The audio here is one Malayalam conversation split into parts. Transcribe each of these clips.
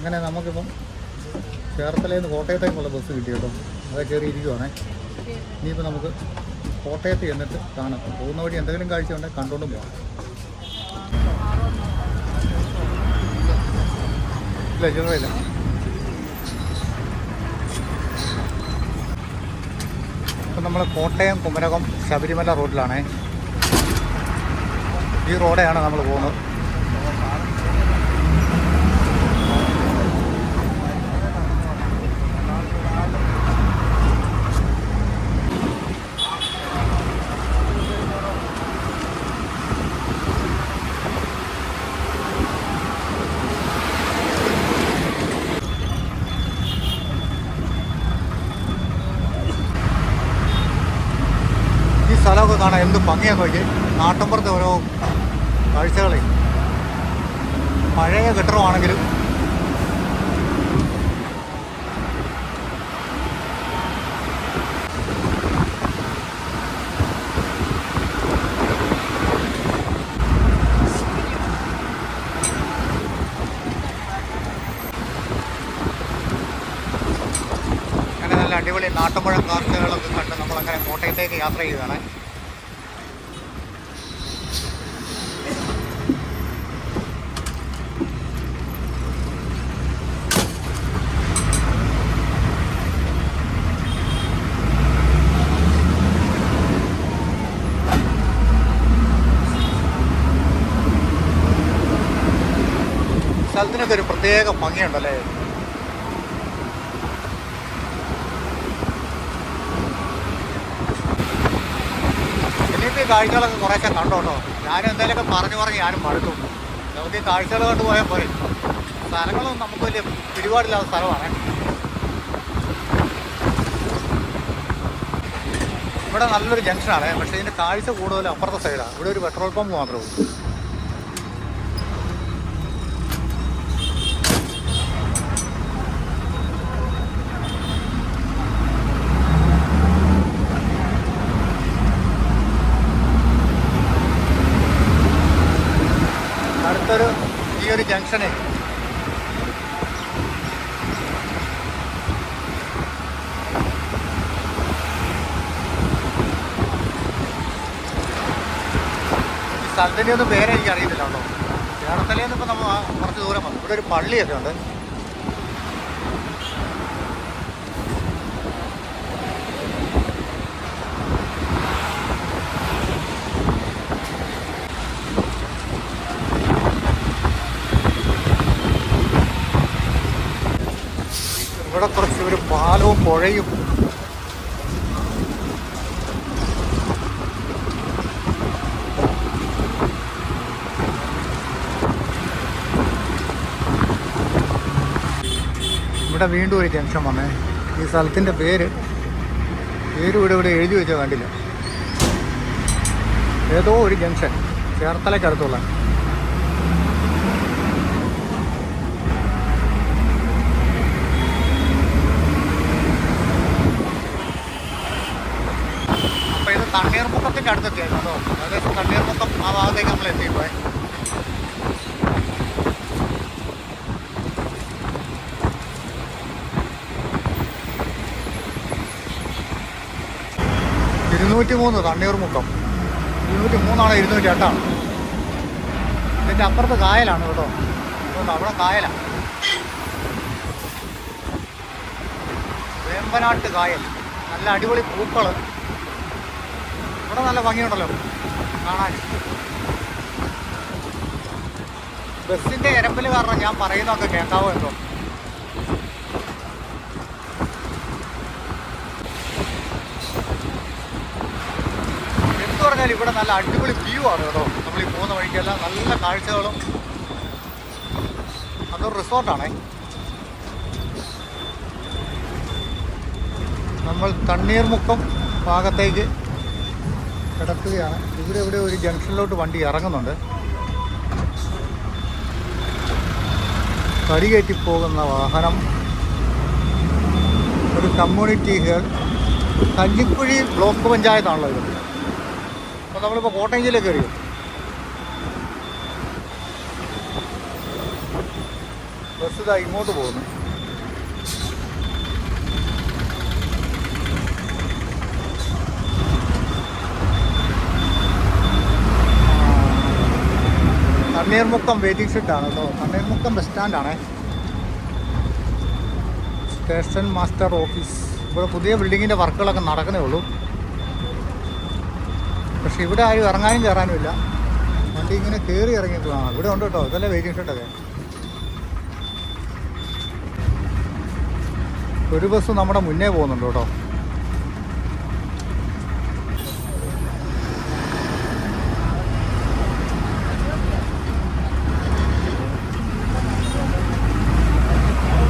അങ്ങനെ നമുക്കിപ്പം ചേർത്തലയിൽ നിന്ന് കോട്ടയത്തേക്കുള്ള ബസ് കിട്ടി കേട്ടോ. അത് കയറിയിരിക്കുവാണേ. ഇനിയിപ്പോൾ നമുക്ക് കോട്ടയത്ത് ചെന്നിട്ട് കാണാം. പോകുന്ന വഴി എന്തെങ്കിലും കാഴ്ച ഉണ്ടെങ്കിൽ കണ്ടുകൊണ്ടും പോകാം. ഇല്ല ചെറുതല്ല. ഇപ്പം നമ്മൾ കോട്ടയം കുമരകം ശബരിമല റോഡിലാണേ. ഈ റോഡെയാണ് നമ്മൾ പോകുന്നത്. സ്ഥലമൊക്കെ കാണാൻ എന്ത് ഭംഗിയാന്ന് നോക്കി. നാട്ടിൻപുറത്തെ ഓരോ കാഴ്ചകളെ പഴയ കെട്ടിടമാണെങ്കിലും അങ്ങനെ നല്ല അടിപൊളി നാട്ടുമ്പുഴ കാഴ്ചകളൊക്കെ കണ്ട് നമ്മളങ്ങനെ കോട്ടയത്തേക്ക് യാത്ര ചെയ്യുകയാണ്. സ്ഥലത്തിനൊക്കെ ഒരു പ്രത്യേക ഭംഗിയുണ്ടല്ലേ. ഇനിയിപ്പോൾ ഈ കാഴ്ചകളൊക്കെ കുറേശ്ശെ കണ്ടോട്ടോ. ഞാനും എന്തെങ്കിലുമൊക്കെ പറഞ്ഞ് ഞാനും മടുത്തു. നമുക്ക് ഈ കാഴ്ചകൾ കണ്ടുപോയാൽ പോരെ. സ്ഥലങ്ങളൊന്നും നമുക്ക് വലിയ പിടിപാടില്ലാത്ത സ്ഥലമാണ്. ഇവിടെ നല്ലൊരു ജംഗ്ഷനാണ്. പക്ഷേ ഇതിൻ്റെ കാഴ്ച കൂടുതലും അപ്പുറത്തെ സൈഡാണ്. ഇവിടെ ഒരു പെട്രോൾ പമ്പ് മാത്രമേ ഉള്ളൂ. ഈ ഒരു ജംഗ്ഷനെ ഈ സ്ഥലത്തിൻ്റെ ഒന്നും പേരെ എനിക്ക് അറിയത്തില്ല കേട്ടോ. ചേർത്തലയിൽ നിന്ന് ഇപ്പോൾ നമ്മൾ കുറച്ച് ദൂരം വന്നു. ഇവിടെ ഒരു പള്ളിയൊക്കെ ഉണ്ട്. ഇവിടെ കുറച്ച് ഒരു പാലവും പുഴയും ഇവിടെ വീണ്ടും ഒരു ജംഗ്ഷൻ വന്നേ. ഈ സ്ഥലത്തിൻ്റെ പേര് ഇവിടെ എഴുതി വെച്ചാൽ കണ്ടില്ല. ഏതോ ഒരു ജംഗ്ഷൻ ചേർത്തലയ്ക്കടുത്തുള്ള. തണ്ണീർമുക്കത്തിൻ്റെ അടുത്തെത്തിയായിരുന്നു കേട്ടോ. ഏകദേശം തണ്ണീർമുക്കം ആ ഭാഗത്തേക്ക് നമ്മൾ എത്തിപ്പോയി. $203 തണ്ണീർമുക്കം. 203 208. ഇതിൻ്റെ അപ്പുറത്ത് കായലാണ് കേട്ടോ. അവിടെ കായലാണ്. വേമ്പനാട്ട് കായൽ. നല്ല അടിപൊളി പൂക്കൾ. ഇവിടെ നല്ല ഭംഗിയുണ്ടല്ലോ കാണാൻ. ബസ്സിൻ്റെ എരമ്പൽ കാരണം ഞാൻ പറയുന്നതൊക്കെ കേൾക്കാവോ എന്തോ. എന്ത് പറഞ്ഞാലും ഇവിടെ നല്ല അടിപൊളി വ്യൂ ആണ് കേട്ടോ. നമ്മൾ ഈ പോകുന്ന വഴിക്കെല്ലാം നല്ല കാഴ്ചകളും. അതൊരു റിസോർട്ടാണേ. നമ്മൾ തണ്ണീർമുക്കം ഭാഗത്തേക്ക് കിടക്കുകയാണ്. ഇവിടെ ഒരു ജംഗ്ഷനിലോട്ട് വണ്ടി ഇറങ്ങുന്നുണ്ട്. കരികയറ്റി പോകുന്ന വാഹനം. ഒരു കമ്മ്യൂണിറ്റി ഹെൽത്ത് കഞ്ഞിക്കുഴി ബ്ലോക്ക് പഞ്ചായത്താണല്ലോ ഇത്. അപ്പോൾ നമ്മളിപ്പോൾ കോട്ടയം ജില്ലയിൽ കയറിയോ. ബസ് ഇതാ ഇങ്ങോട്ട് പോകുന്നു. തണ്ണീർമുക്കം വെയിറ്റിംഗ് ഷെഡാണ് കേട്ടോ. തണ്ണീർമുക്കം ബസ് സ്റ്റാൻഡാണേ. Station master office. ഇവിടെ പുതിയ ബിൽഡിങ്ങിൻ്റെ വർക്കുകളൊക്കെ നടക്കുന്നേ ഉള്ളൂ. പക്ഷെ ഇവിടെ ആരും ഇറങ്ങാനും കയറാനും ഇല്ല. വണ്ടി ഇങ്ങനെ കയറി ഇറങ്ങിയിട്ട് കാണാം. ഇവിടെ ഉണ്ട് കേട്ടോ. ഇതല്ലേ വെയിറ്റിംഗ് ഷെഡൊക്കെ. ഒരു ബസ് നമ്മുടെ മുന്നേ പോകുന്നുണ്ട് കേട്ടോ.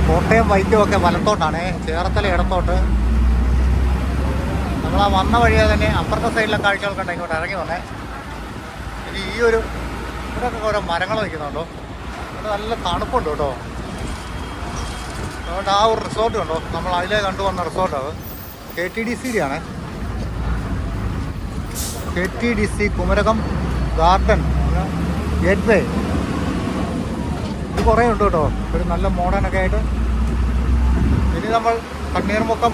കോട്ടയം വൈക്കമൊക്കെ വലത്തോട്ടാണ്, ചേർത്തല ഇടത്തോട്ട്. നമ്മൾ ആ വന്ന വഴിയെ തന്നെ അപ്പുറത്തെ സൈഡിലെ കാഴ്ചകൾ കണ്ട ഇങ്ങോട്ട് ഇറങ്ങി വന്നേ. ഇനി ഈ ഒരു ഇവിടെയൊക്കെ ഓരോ മരങ്ങൾ നിൽക്കുന്നുണ്ടോ. ഇവിടെ നല്ല തണുപ്പുണ്ട് കേട്ടോ. അതുകൊണ്ട് ആ ഒരു റിസോർട്ട് കണ്ടോ, നമ്മൾ അതിലേ കണ്ടുവന്ന റിസോർട്ടാണ്. KTDC ആണ്. KTDC കുമരകം ഗാർഡൻ ഗേറ്റ് വേ. ഇത് കുറേ ഉണ്ട് കേട്ടോ. ഒരു നല്ല മോഡേണൊക്കെ ആയിട്ട്. ഇനി നമ്മൾ തണ്ണീർമുക്കം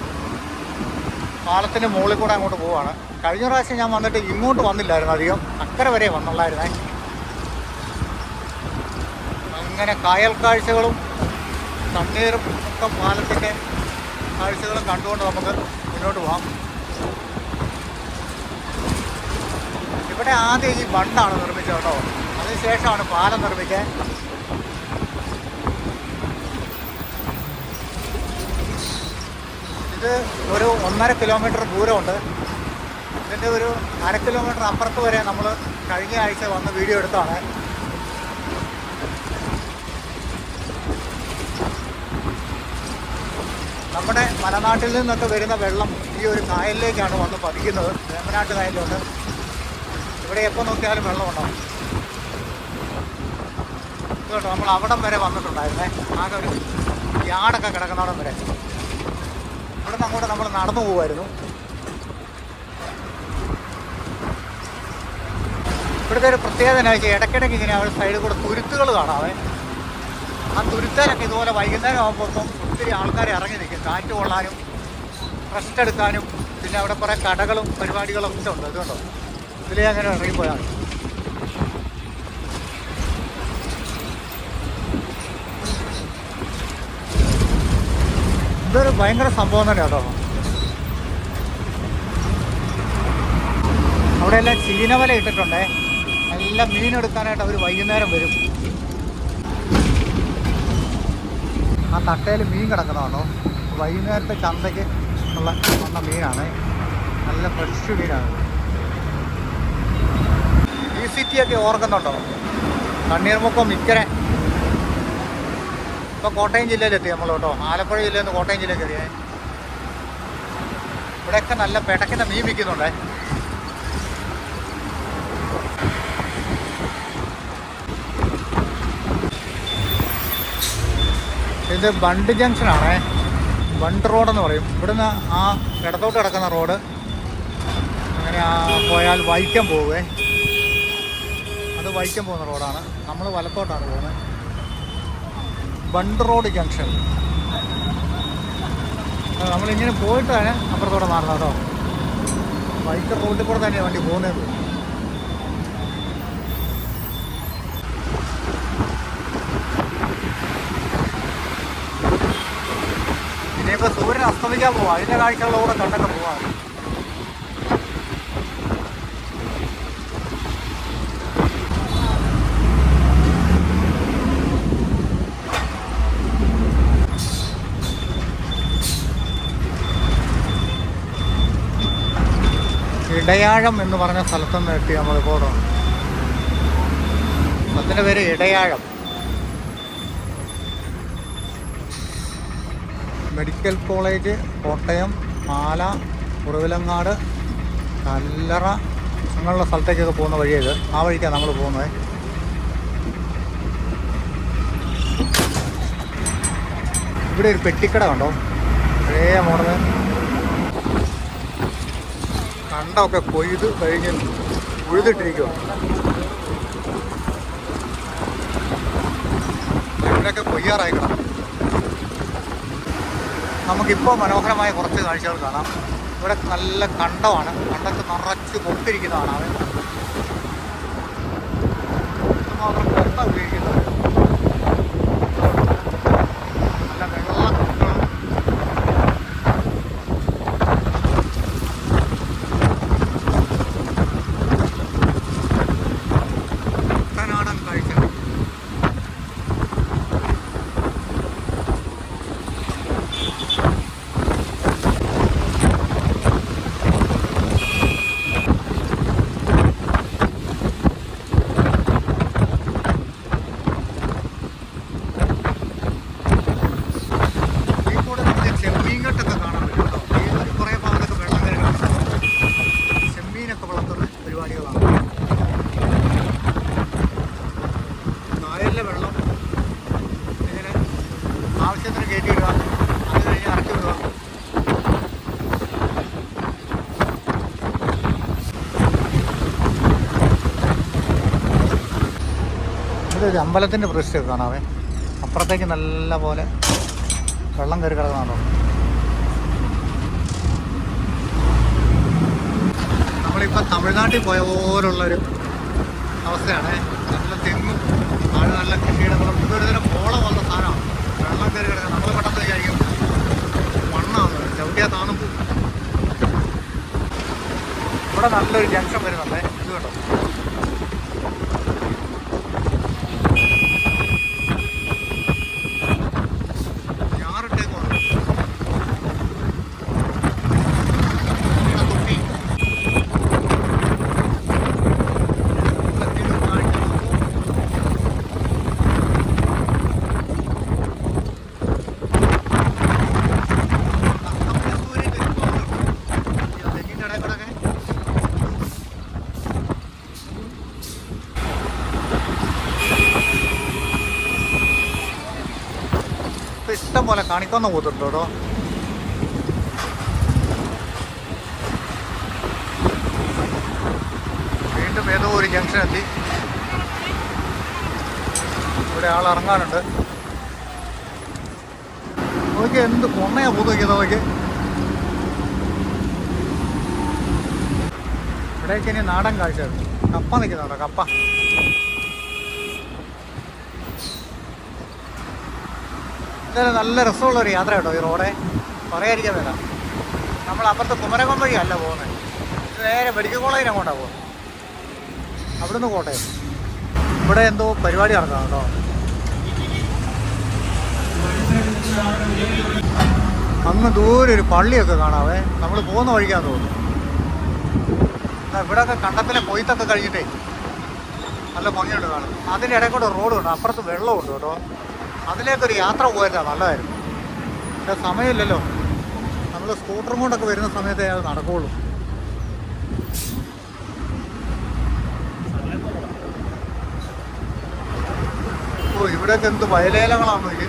പാലത്തിൻ്റെ മുകളിൽ കൂടെ അങ്ങോട്ട് പോവുകയാണ്. കഴിഞ്ഞ പ്രാവശ്യം ഞാൻ വന്നിട്ട് ഇങ്ങോട്ട് വന്നില്ലായിരുന്നു, അധികം അക്കരെ വരെ വന്നുള്ളായിരുന്നേ. അങ്ങനെ കായൽ കാഴ്ചകളും തണ്ണീർമുക്കം പാലത്തിൻ്റെ കാഴ്ചകളും കണ്ടുകൊണ്ട് നമുക്ക് മുന്നോട്ട് പോകാം. ഇവിടെ ആദ്യം ഈ ബണ്ടാണ് നിർമ്മിച്ചത് കേട്ടോ. അതിനുശേഷമാണ് പാലം നിർമ്മിക്കാൻ. ഇത് ഒരു 1.5 കിലോമീറ്റർ ദൂരമുണ്ട്. ഇതിൻ്റെ ഒരു 1/2 കിലോമീറ്റർ അപ്പുറത്ത് വരെ നമ്മൾ കഴിഞ്ഞ ആഴ്ച വന്ന് വീഡിയോ എടുത്താണ്. നമ്മുടെ മലനാട്ടിൽ നിന്നൊക്കെ വരുന്ന വെള്ളം ഈ ഒരു കായലിലേക്കാണ് വന്ന് പതിക്കുന്നത്. വേമ്പനാട്ട് കായലിലുണ്ട്. ഇവിടെ എപ്പോൾ നോക്കിയാലും വെള്ളമുണ്ടാവും. ഇതുകൊണ്ട് നമ്മൾ അവിടം വരെ വന്നിട്ടുണ്ടായിരുന്നേ. ആകെ ഒരു യാർഡൊക്കെ കിടക്കുന്നവിടം വരെ. ഇവിടെ നിന്ന് അങ്ങോട്ട് നമ്മൾ നടന്നു പോകുമായിരുന്നു. ഇവിടുത്തെ ഒരു പ്രത്യേകത എന്ന് വെച്ചാൽ ഇടയ്ക്കിടയ്ക്ക് ഇങ്ങനെ അവർ സൈഡിൽ കൂടെ തുരുത്തുകൾ കാണാവേ. ആ തുരുത്തേലൊക്കെ ഇതുപോലെ വൈകുന്നേരം ആകുമ്പോൾ ഒത്തിരി ആൾക്കാർ ഇറങ്ങി നിൽക്കും. കാറ്റ് കൊള്ളാനും റെസ്റ്റ് എടുക്കാനും. പിന്നെ അവിടെ കുറേ കടകളും പരിപാടികളും ഒക്കെ ഉണ്ട്. അതുകൊണ്ടോ ഇതിലേ അങ്ങനെ ഇറങ്ങിപ്പോയാണ്. ഇതൊരു ഭയങ്കര സംഭവം തന്നെ കേട്ടോ. അവിടെയെല്ലാം ചീനവല ഇട്ടിട്ടുണ്ടേ. നല്ല മീനെടുക്കാനായിട്ട് അവർ വൈകുന്നേരം വരും. ആ തട്ടയിൽ മീൻ കിടക്കുന്നതാണോ. വൈകുന്നേരത്തെ ചന്തയ്ക്ക് ഉള്ള വന്ന മീനാണ്. നല്ല ഫ്രഷ് മീനാണ്. ഈ സിറ്റിയൊക്കെ ഓർക്കുന്നുണ്ടോ? തണ്ണീർമുക്കം ഇക്കരെ. ഇപ്പോൾ കോട്ടയം ജില്ലയിലെത്തി നമ്മൾ കേട്ടോ. ആലപ്പുഴ ജില്ലയിൽ നിന്ന് കോട്ടയം ജില്ലയിൽ എത്തിയേ. ഇവിടെയൊക്കെ നല്ല പിടയ്ക്കുന്ന മീൻ വിൽക്കുന്നുണ്ടേ. ഇത് ബണ്ട് ജംഗ്ഷനാണേ. ബണ്ട് റോഡെന്ന് പറയും. ഇവിടുന്ന് ആ ഇടത്തോട്ട് കിടക്കുന്ന റോഡ് അങ്ങനെ പോയാൽ വൈക്കം പോവേ. അത് വൈക്കം പോകുന്ന റോഡാണ്. നമ്മൾ വലത്തോട്ടാണ് പോകുന്നത്. Bund road junction. നമ്മളിങ്ങനെ പോയിട്ടാണ് അപ്പുറത്തോടെ മാറുന്നത് കേട്ടോ. വൈക്കം റോഡിൽ കൂടെ തന്നെയാണ് വണ്ടി പോകുന്നത്. ഇനിയിപ്പോൾ സൂര്യൻ അസ്തമിക്കാൻ പോവാം. അതിൻ്റെ കാഴ്ചകളിലൂടെ കണ്ടൊക്കെ പോവാം. ഇടയാഴം എന്ന് പറഞ്ഞ സ്ഥലത്തുനിന്ന് എത്തി നമ്മൾ പോകണം. അതിൻ്റെ പേര് ഇടയാഴം. മെഡിക്കൽ കോളേജ് കോട്ടയം, പാല, കുറവിലങ്ങാട്, കല്ലറ അങ്ങനെയുള്ള സ്ഥലത്തേക്കൊക്കെ പോകുന്ന വഴിയത്. ആ വഴിക്കാണ് നമ്മൾ പോകുന്നത്. ഇവിടെ ഒരു പെട്ടിക്കട കണ്ടോ. പഴയ മോഡല്. കണ്ടൊക്കെ കൊയ്ത് കഴിഞ്ഞ് ഉഴുതിട്ടിരിക്കുക. കൂനൊക്കെ കൊയ്യാറായി കിടക്കും. നമുക്കിപ്പോൾ മനോഹരമായ കുറച്ച് കാഴ്ചകൾ കാണാം. ഇവിടെ നല്ല കണ്ടമാണ്, കണ്ടത്ത് നിറച്ച് കൊത്തിരിക്കുന്നതാണ്. അവൻ മാത്രം കൊത്ത ഉപയോഗിക്കുന്നത്. നല്ല വെള്ളം കുട്ടനാടൻ കാഴ്ച. ആവശ്യത്തിന് കയറ്റിയിടുക, അത് കഴിഞ്ഞ് ഇറക്കി വിടുക. ഇതൊരു അമ്പലത്തിൻ്റെ പ്രശ്നം കാണാവേ. അപ്പുറത്തേക്ക് നല്ല പോലെ വെള്ളം കയറി കിടക്കുന്നുണ്ടോ. നമ്മളിപ്പോൾ തമിഴ്നാട്ടിൽ പോയ പോലുള്ളൊരു അവസ്ഥയാണ്. നല്ല തെങ്ങും ആഴ്, നല്ല കൃഷിയിടങ്ങളും. ഇതൊരു തരം പോള പോലത്തെ സാധനമാണ്. വെള്ളം കയറി കിടക്കുക. നമ്മൾ പെട്ടെന്ന് വിചാരിക്കും മണ്ണാണ്, ചവിട്ടിയാൽ താന്നും പോകും. ഇവിടെ നല്ലൊരു ജംഗ്ഷൻ വരുന്നുണ്ട്. ഇത് കേട്ടോ, ഇഷ്ടം പോലെ കാണിക്കൊന്ന പോത്തുണ്ട് കേട്ടോ. വീണ്ടും ഏതോ ഒരു ജംഗ്ഷൻ എത്തി. ഇവിടെ ആൾ ഇറങ്ങാനുണ്ട്. നോക്കി എന്ത് പൊണ്ണയാ പോത്ത് വയ്ക്കുന്നത്. നോക്കി ഇവിടേക്ക് ഇനി നാടൻ കാഴ്ച. കപ്പ നിൽക്കുന്നുണ്ടോ, കപ്പ. ഇതൊരു നല്ല രസമുള്ളൊരു യാത്ര കേട്ടോ ഈ റോഡെ, പറയാതിരിക്കാൻ വേണ്ട. നമ്മൾ അപ്പുറത്ത് കുമരകം വഴിയല്ല പോകുന്നത്, നേരെ മെഡിക്കൽ കോളേജിന് അങ്ങോട്ടാണ് പോകുന്നത്. അവിടുന്ന് കോട്ടയം. ഇവിടെ എന്തോ പരിപാടി നടക്കാം കേട്ടോ. അങ്ങ് ദൂരെ ഒരു പള്ളിയൊക്കെ കാണാവേ. നമ്മൾ പോകുന്ന വഴിക്കാന്ന് തോന്നുന്നു. ഇവിടെയൊക്കെ കണ്ടത്തിലെ കൊയ്ത്തൊക്കെ കഴിഞ്ഞിട്ടേ നല്ല ഭംഗിയുണ്ട് കാണും. അതിൻ്റെ ഇടയ്ക്കൂടെ റോഡുണ്ട്, അപ്പുറത്ത് വെള്ളമുണ്ട് കേട്ടോ. അതിലേക്കൊരു യാത്ര പോയിരുന്നാൽ നല്ലതായിരുന്നു. പക്ഷേ സമയമില്ലല്ലോ. നമ്മൾ സ്കൂട്ടറും കൊണ്ടൊക്കെ വരുന്ന സമയത്തേ അത് നടക്കുകയുള്ളൂ. ഓ, ഇവിടെയൊക്കെ എന്ത് വയലേലകളാണോ ഇത്.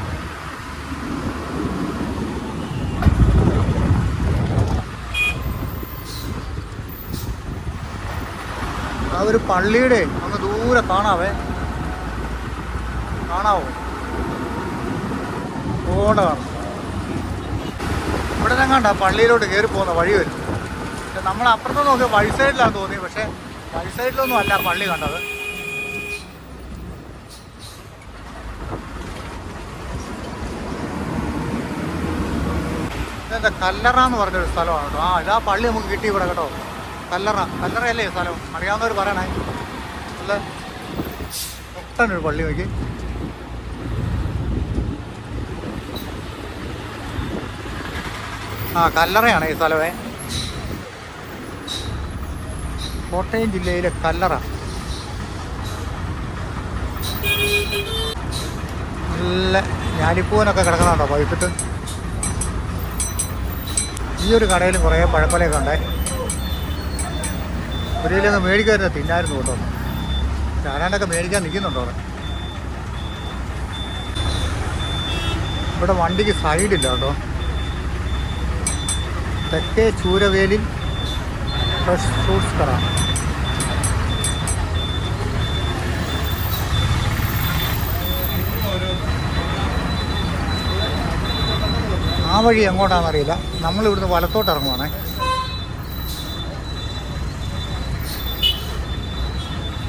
ആ ഒരു പള്ളിയുടെ അങ്ങ് ദൂരെ കാണാവേ. കാണാവോ? ഓട കാണാം. ഇവിടെ കണ്ട പള്ളിയിലോട്ട് കയറി പോകുന്ന വഴി വരും. പക്ഷെ നമ്മൾ അപ്പുറത്ത് നോക്കിയാൽ വഴി സൈഡിലാണ് തോന്നി. പക്ഷെ വഴി സൈഡിലൊന്നും അല്ല പള്ളി കണ്ടത്. ഇതെന്താ കല്ലറ എന്ന് പറഞ്ഞൊരു സ്ഥലമാണ് കേട്ടോ. ഇതാ പള്ളി നമുക്ക് കിട്ടി ഇവിടെ കേട്ടോ. കല്ലറയല്ലേ സ്ഥലം, അറിയാവുന്നവർ പറയണേ. നല്ല ഒട്ടനൊരു പള്ളി നോക്കി. കല്ലറയാണ് ഈ സ്ഥലമേ. കോട്ടയം ജില്ലയിലെ കല്ലറ. നല്ല ഞാലിപ്പൂവനൊക്കെ കിടക്കുന്നുണ്ടോ പൈപ്പിട്ട്. ഈ ഒരു കടയിലും കുറേ പഴക്കൊലയൊക്കെ ഉണ്ടേ. ഒരിക്കലൊക്കെ മേടിക്കായിരുന്നു, തിന്നായിരുന്നു കേട്ടോ. ചാരാണ്ടൊക്കെ മേടിക്കാൻ നിൽക്കുന്നുണ്ടോ അവിടെ. ഇവിടെ വണ്ടിക്ക് സൈഡില്ല കേട്ടോ. തെക്കേ ചൂരവേലിൽ ഫ്രഷ് ഫ്രൂട്ട്സ് കട. ആ വഴി എങ്ങോട്ടാണെന്നറിയില്ല. നമ്മളിവിടുന്ന് വലത്തോട്ട് ഇറങ്ങുവാണേ.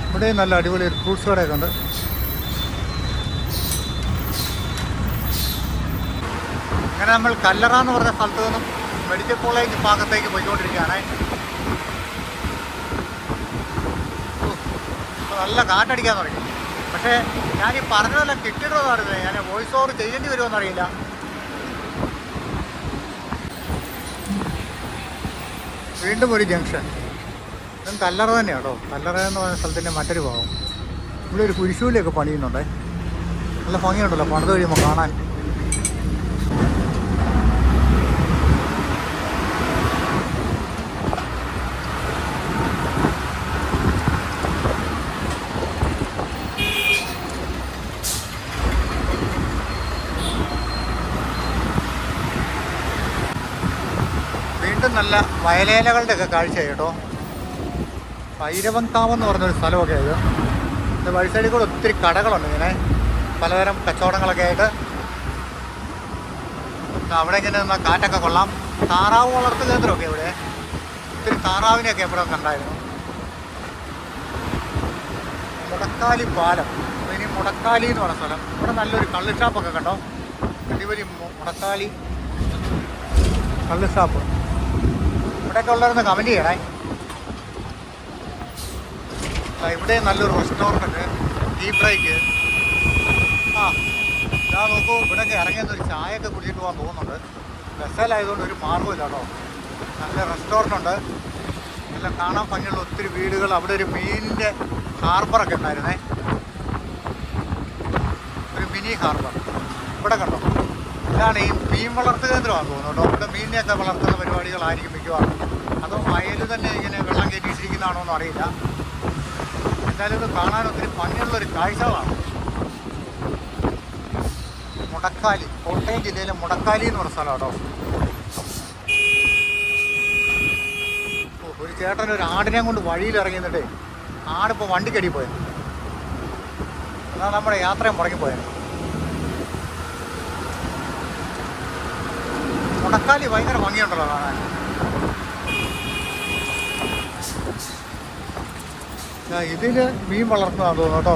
ഇവിടെ നല്ല അടിപൊളി ഒരു ഫ്രൂട്ട്സ് കടയൊക്കെ ഉണ്ട്. അങ്ങനെ നമ്മൾ കല്ലറ എന്ന് പറഞ്ഞ സ്ഥലത്ത് നിന്നും മെഡിക്കൽ കോളേജ് ഭാഗത്തേക്ക് പോയിക്കൊണ്ടിരിക്കുകയാണേ. നല്ല കാറ്റടിക്കാൻ തുടങ്ങി. പക്ഷേ ഞാൻ ഈ പറഞ്ഞതെല്ലാം കിട്ടിയിട്ടതെന്ന് അറിയില്ല. ഞാൻ വോയിസ് ഓവർ ചെയ്യേണ്ടി വരുമെന്നറിയില്ല. വീണ്ടും ഒരു ജംഗ്ഷൻ. ഇതും കല്ലറ തന്നെയാണ് കേട്ടോ. കല്ലറ എന്ന് പറയുന്ന സ്ഥലത്തിൻ്റെ മറ്റൊരു ഭാഗം. ഇവിടെ ഒരു കുരിശൂലിയൊക്കെ പണിയുന്നുണ്ടേ. നല്ല ഭംഗിയുണ്ടല്ലോ പണിത് കഴിയുമ്പോൾ കാണാൻ. വീണ്ടും നല്ല വയലേലകളുടെ ഒക്കെ കാഴ്ചയായി കേട്ടോ. ഭൈരവൻകാവെന്ന് പറഞ്ഞൊരു സ്ഥലമൊക്കെ ഇത്. ഇത് വഴി സൈഡിൽ കൂടെ ഒത്തിരി കടകളുണ്ട് ഇങ്ങനെ പലതരം കച്ചവടങ്ങളൊക്കെ ആയിട്ട്. അവിടെ ഇങ്ങനെ നിന്നാൽ കാറ്റൊക്കെ കൊള്ളാം. താറാവ് വളർത്തു കേന്ദ്രമൊക്കെ ഇവിടെ. ഒത്തിരി താറാവിനെയൊക്കെ എവിടെ കണ്ടായിരുന്നു. മുടക്കാലി പാലം. ഇനി മുടക്കാലി എന്ന് പറഞ്ഞ സ്ഥലം. ഇവിടെ നല്ലൊരു കള്ള് ഷാപ്പൊക്കെ കണ്ടോ. അടിപൊളി മുടക്കാലി കള്ള് ഷാപ്പ്. ഇവിടെയൊക്കെ ഉള്ളവരൊന്ന് കമൻറ്റ് ചെയ്യണേ. ഇവിടെ നല്ലൊരു റെസ്റ്റോറൻ്റ് ഉണ്ട്. Tea break. ഞാൻ നോക്കൂ, ഇവിടെയൊക്കെ ഇറങ്ങിയെന്നൊരു ചായയൊക്കെ കുടിച്ചിട്ട് പോകാൻ തോന്നുന്നുണ്ട്. ബസ്സിലായതുകൊണ്ട് ഒരു മാർഗ്ഗമില്ല കേട്ടോ. നല്ല റെസ്റ്റോറൻ്റ് ഉണ്ട്. എല്ലാം കാണാൻ ഭംഗിയുള്ള ഒത്തിരി വീടുകൾ. അവിടെ ഒരു മീനിൻ്റെ ഹാർബറൊക്കെ ഉണ്ടായിരുന്നേ. ഒരു മിനി ഹാർബർ ഇവിടെ കണ്ടോ. ഇതാണ് ഈ മീൻ വളർത്തു കേന്ദ്രമാണെന്ന് തോന്നുന്നു കേട്ടോ. ഇവിടെ മീനിനെയൊക്കെ വളർത്തുന്ന പരിപാടികളായിരിക്കും മിക്കവാറും. അതോ വയൽ തന്നെ ഇങ്ങനെ വെള്ളം കയറ്റിയിട്ടിരിക്കുന്നതാണോ എന്ന് അറിയില്ല. എന്തായാലും ഇത് കാണാൻ ഒത്തിരി ഭംഗിയുള്ളൊരു കാഴ്ചകളാണ്. മുടക്കാലി, കോട്ടയം ജില്ലയിലെ മുടക്കാലി എന്ന് പറഞ്ഞ സ്ഥലം കേട്ടോ. ഒരു ചേട്ടൻ ഒരു ആടിനെ കൊണ്ട് വഴിയിൽ ഇറങ്ങിന്നിട്ടേ ആടിപ്പോൾ വണ്ടിക്കടി പോയത്. അതാണ് നമ്മുടെ യാത്രയും മുടങ്ങിപ്പോയത്. മുടക്കാലി ഭയങ്കര ഭംഗിയുണ്ടല്ലോ കാണാൻ. ഇതിൽ മീൻ വളർത്തുന്നതാണെന്ന് തോന്നുന്നു കേട്ടോ.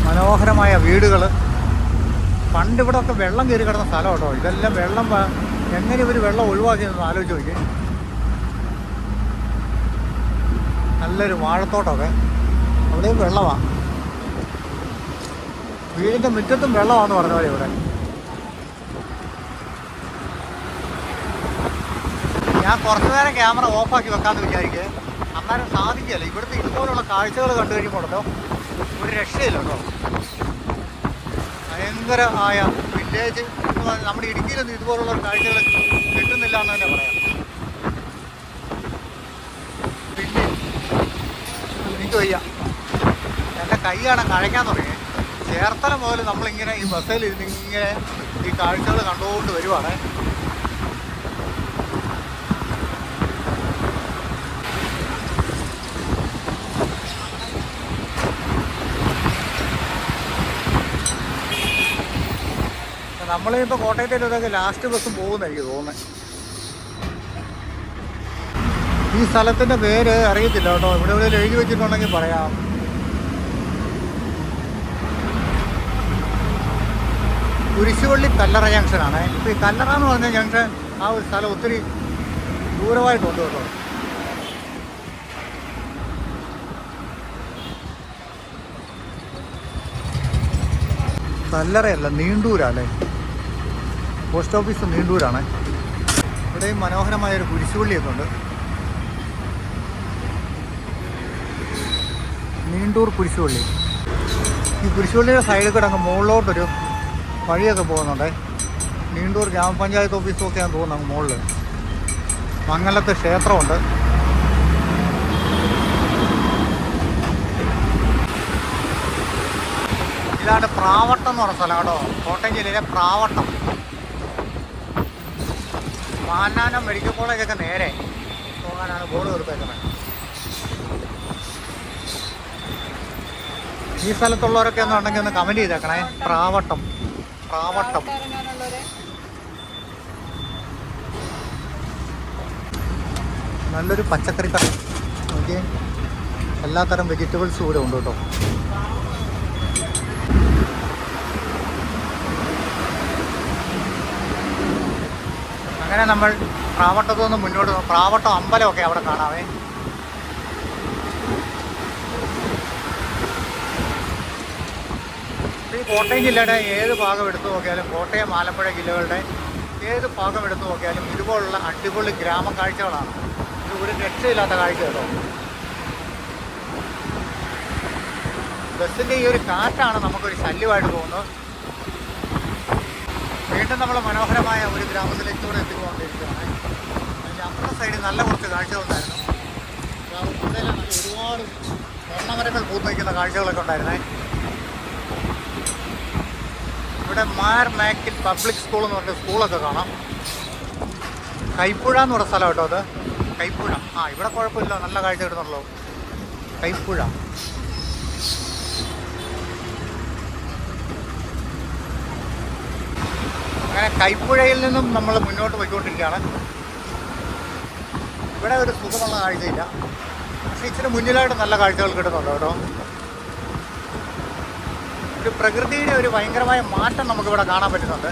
മനോഹരമായ വീടുകൾ. പണ്ട് ഇവിടെ ഒക്കെ വെള്ളം കയറി കിടന്ന സ്ഥലം കേട്ടോ. ഇതെല്ലാം വെള്ളം എങ്ങനെ ഇവർ വെള്ളം ഒഴിവാക്കിയെന്ന് ആലോചിച്ച് നോക്കി. നല്ലൊരു വാഴത്തോട്ടമൊക്കെ. അവിടെയും വെള്ളമാണ്. വീടിൻ്റെ മുറ്റത്തും വെള്ളമാണെന്ന് പറഞ്ഞ പോലെ ഇവിടെ. ഞാൻ കുറച്ചു നേരം ക്യാമറ ഓഫാക്കി വെക്കാമെന്ന് വിചാരിക്കുക. അന്നേരം സാധിക്കുകയല്ല. ഇവിടുത്തെ ഇതുപോലുള്ള കാഴ്ചകൾ കണ്ടു കഴിയുമ്പോഴല്ലോ ഒരു രക്ഷയില്ല കേട്ടോ. ഭയങ്കര ആയ വില്ലേജ് നമ്മുടെ ഇടുക്കിയിലൊന്നും ഇതുപോലുള്ള കാഴ്ചകൾ കിട്ടുന്നില്ല എന്ന് തന്നെ പറയാം. പിന്നെ എനിക്ക് വയ്യ, എൻ്റെ കൈയാണ് കഴയ്ക്കാൻ തുടങ്ങി. ചേർത്തല മുതൽ നമ്മളിങ്ങനെ ഈ ബസ്സിൽ ഇരുന്ന് ഇങ്ങനെ ഈ കാഴ്ചകൾ കണ്ടുകൊണ്ട് വരുവാണ്. നമ്മളിപ്പോൾ കോട്ടയത്തേക്കൊക്കെ ലാസ്റ്റ് ബസ്സും പോകുമെന്ന് എനിക്ക് തോന്നുന്നത്. ഈ സ്ഥലത്തിൻ്റെ പേര് അറിയത്തില്ല കേട്ടോ. ഇവിടെ എവിടെയെങ്കിലും എഴുതി വെച്ചിട്ടുണ്ടെങ്കിൽ പറയാം. കുരിശുപള്ളി കല്ലറ ജംഗ്ഷനാണ്. ഇപ്പോൾ ഈ കല്ലറ എന്ന് പറഞ്ഞ ജംഗ്ഷൻ ആ ഒരു സ്ഥലം ഒത്തിരി ദൂരമായിട്ടുണ്ട് കേട്ടോ. കല്ലറയല്ല, നീണ്ടൂരല്ലേ. പോസ്റ്റ് ഓഫീസ് നീണ്ടൂരാണ്. ഇവിടെയും മനോഹരമായൊരു കുരിശുപള്ളിയൊക്കെ ഉണ്ട്. നീണ്ടൂർ കുരിശുപള്ളി. ഈ കുരിശുപള്ളിയുടെ സൈഡിൽ കൂടെ അങ്ങ് മുകളിലോട്ടൊരു വഴിയൊക്കെ പോകുന്നുണ്ട്. നീണ്ടൂർ ഗ്രാമപഞ്ചായത്ത് ഓഫീസൊക്കെയാണെന്ന് തോന്നുന്നു അങ്ങ് മുകളിൽ. മംഗലത്ത് ക്ഷേത്രമുണ്ട്. ഇതാണ് പ്രാവട്ടം എന്ന് പറഞ്ഞ സ്ഥലം കേട്ടോ. കോട്ടയം ജില്ലയിലെ പ്രാവട്ടം. മാന്നാനം മെഡിക്കൽ കോളേജൊക്കെ നേരെ പോകാനാണ് ബോർഡ് കൊടുത്തേക്കുന്നത്. ഈ സ്ഥലത്തുള്ളവരൊക്കെ ഒന്ന് ഉണ്ടെങ്കിൽ ഒന്ന് കമൻറ്റ് ചെയ്തേക്കണേ. പ്രാവട്ടം നല്ലൊരു പച്ചക്കറി കട നോക്കിയേ. എല്ലാത്തരം വെജിറ്റബിൾസും ഇവിടെ ഉണ്ട് കേട്ടോ. അങ്ങനെ നമ്മൾ പ്രാവട്ടത്തു നിന്ന് മുന്നോട്ട് പ്രാവട്ടം അമ്പലമൊക്കെ അവിടെ കാണാവേ. ഈ കോട്ടയം ജില്ലയുടെ ഏത് ഭാഗം എടുത്തു നോക്കിയാലും, കോട്ടയം ആലപ്പുഴ ജില്ലകളുടെ ഏത് ഭാഗം എടുത്തു നോക്കിയാലും ഇതുപോലുള്ള അടിപൊളി ഗ്രാമ കാഴ്ചകളാണ്. ഇത് ഒരു രക്ഷയില്ലാത്ത കാഴ്ച കേട്ടോ. ബസ്സിൻ്റെ ഈ ഒരു കാറ്റാണ് നമുക്കൊരു ശല്യമായിട്ട് തോന്നുന്നത്. വീണ്ടും നമ്മൾ മനോഹരമായ ഒരു ഗ്രാമത്തിലേക്കൂടെ എത്തിക്കൊണ്ടിരിക്കുകയാണ്. അതിൻ്റെ അപ്പുറത്തെ സൈഡിൽ നല്ല കുറച്ച് കാഴ്ചകളുണ്ടായിരുന്നു. ഒരുപാട് എണ്ണമരങ്ങൾ പൂത്ത് വയ്ക്കുന്ന കാഴ്ചകളൊക്കെ ഉണ്ടായിരുന്നേ. ഇവിടെ മാർ മാക്കിൽ പബ്ലിക് സ്കൂൾ എന്ന് പറഞ്ഞ സ്കൂളൊക്കെ കാണാം. കൈപ്പുഴ എന്ന് പറഞ്ഞ സ്ഥലം കേട്ടോ അത്. കൈപ്പുഴ ഇവിടെ കുഴപ്പമില്ല, നല്ല കാഴ്ച കിട്ടുന്നുള്ളൂ. കൈപ്പുഴ അങ്ങനെ കൈപ്പുഴയിൽ നിന്നും നമ്മൾ മുന്നോട്ട് പോയിക്കൊണ്ടിരിക്കുകയാണ്. ഇവിടെ ഒരു സുഖമുള്ള കാഴ്ചയില്ല, പക്ഷേ ഇച്ചിരി മുന്നിലായിട്ട് നല്ല കാഴ്ചകൾ കിട്ടുന്നുണ്ട് കേട്ടോ. ഒരു പ്രകൃതിയുടെ ഒരു ഭയങ്കരമായ മാറ്റം നമുക്കിവിടെ കാണാൻ പറ്റുന്നുണ്ട്.